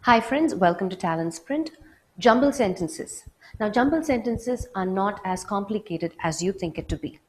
Hi friends, welcome to TalentSprint. Jumble sentences. Now, jumble sentences are not as complicated as you think it to be.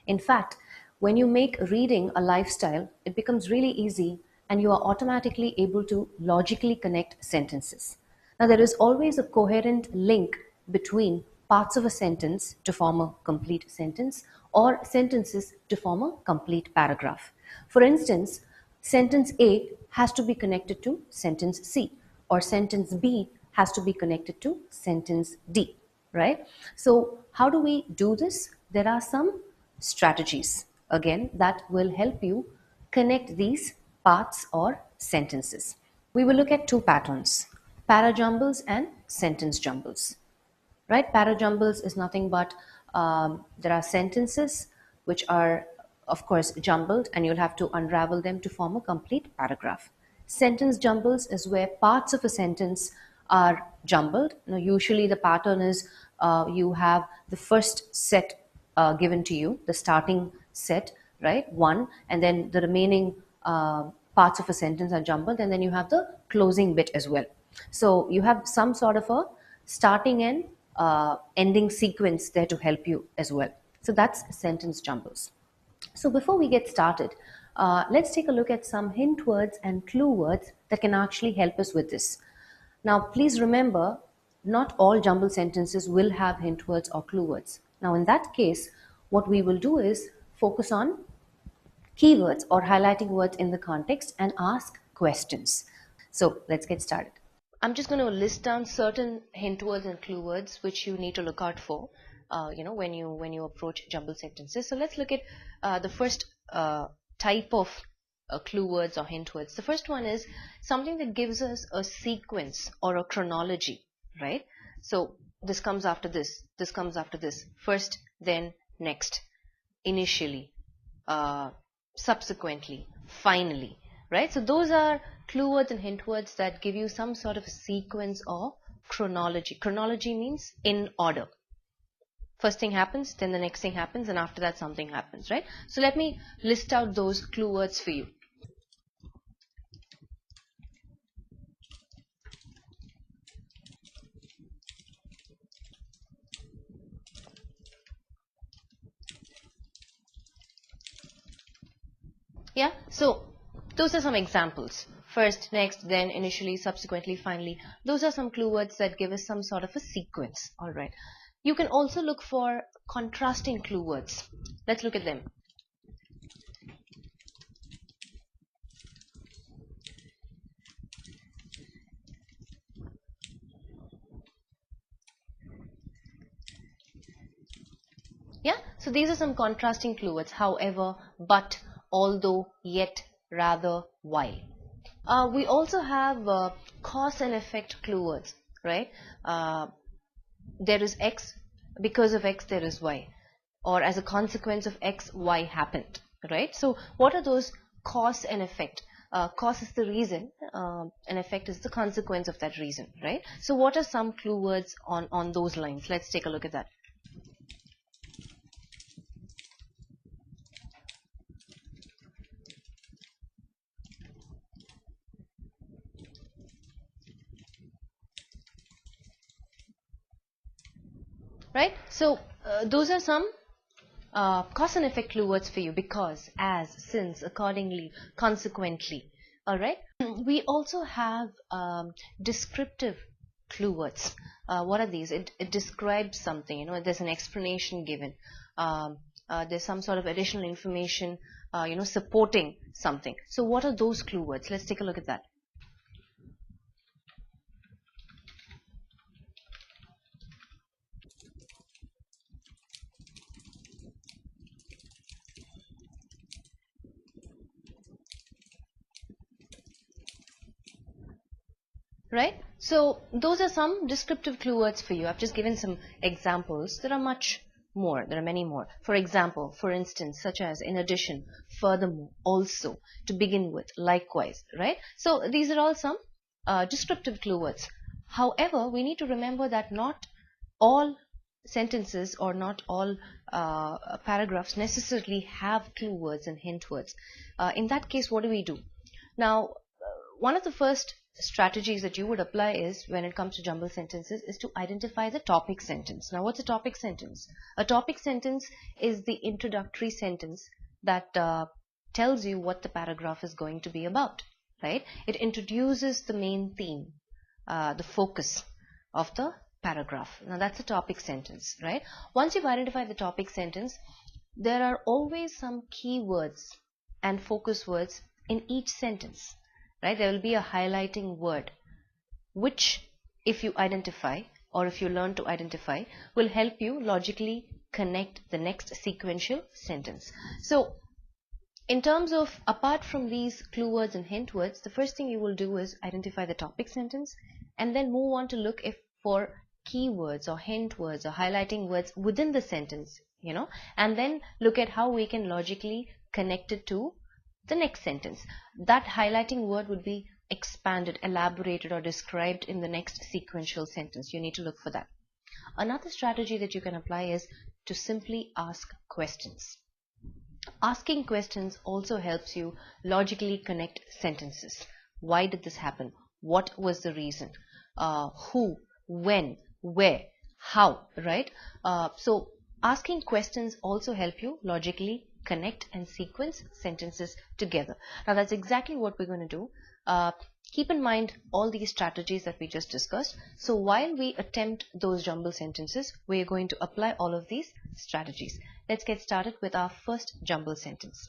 In fact, when you make reading a lifestyle, it becomes really easy and you are automatically able to logically connect sentences. Now, there is always a coherent link between parts of a sentence to form a complete sentence or sentences to form a complete paragraph. For instance, sentence A has to be connected to sentence C, or sentence B has to be connected to sentence D, right? So, how do we do this? There are some strategies, again, that will help you connect these parts or sentences. We will look at two patterns: parajumbles and sentence jumbles, right? Parajumbles is nothing but there are sentences which are, of course, jumbled, and you'll have to unravel them to form a complete paragraph. Sentence jumbles is where parts of a sentence are jumbled. Now, usually the pattern is you have the first set given to you, the starting set, right? One, and then the remaining parts of a sentence are jumbled, and then you have the closing bit as well. So you have some sort of a starting and ending sequence there to help you as well. So that's sentence jumbles. So before we get started, let's take a look at some hint words and clue words that can actually help us with this. Now, please remember, not all jumble sentences will have hint words or clue words. Now, in that case, what we will do is focus on keywords or highlighting words in the context and ask questions. So let's get started. I'm just going to list down certain hint words and clue words which you need to look out for, when you approach jumble sentences. So let's look at the first type of clue words or hint words. The first one is something that gives us a sequence or a chronology, right? So this comes after this, this comes after this, first, then, next, initially, subsequently, finally, right? So those are clue words and hint words that give you some sort of a sequence or chronology. Chronology means in order. First thing happens, then the next thing happens, and after that something happens, right? So let me list out those clue words for you. Yeah, so those are some examples. First, next, then, initially, subsequently, finally. Those are some clue words that give us some sort of a sequence. All right. You can also look for contrasting clue words. Let's look at them. Yeah, so these are some contrasting clue words. However, but, although, yet, rather, while. We also have cause and effect clue words, right? There is X, because of X there is Y, or as a consequence of X, Y happened, right? So what are those cause and effect? Cause is the reason, and effect is the consequence of that reason, right? So what are some clue words on those lines? Let's take a look at that. Right? So those are some cause and effect clue words for you: because, as, since, accordingly, consequently. All right. We also have descriptive clue words. What are these? It describes something. There's an explanation given. There's some sort of additional information, supporting something. So what are those clue words? Let's take a look at that. Right? So those are some descriptive clue words for you. I've just given some examples. There are much more. There are many more. For example, for instance, such as in addition, furthermore, also, to begin with, likewise, right? So these are all some descriptive clue words. However, we need to remember that not all sentences or not all paragraphs necessarily have clue words and hint words. In that case, what do we do? Now, one of the first strategies that you would apply is, when it comes to jumble sentences, is to identify the topic sentence. Now, what's a topic sentence? A topic sentence is the introductory sentence that tells you what the paragraph is going to be about, right? It introduces the main theme, the focus of the paragraph. Now, that's a topic sentence, right? Once you've identified the topic sentence, there are always some keywords and focus words in each sentence, right? There will be a highlighting word, which, if you identify or if you learn to identify, will help you logically connect the next sequential sentence. So, in terms of, apart from these clue words and hint words, the first thing you will do is identify the topic sentence and then move on to look for keywords or hint words or highlighting words within the sentence, and then look at how we can logically connect it to the next sentence. That highlighting word would be expanded, elaborated, or described in the next sequential sentence. You need to look for that. Another strategy that you can apply is to simply ask questions. Asking questions also helps you logically connect sentences. Why did this happen? What was the reason? Who, when, where, how, right? So asking questions also help you logically connect and sequence sentences together. Now, that's exactly what we're going to do. Keep in mind all these strategies that we just discussed. So while we attempt those jumble sentences, we are going to apply all of these strategies. Let's get started with our first jumble sentence.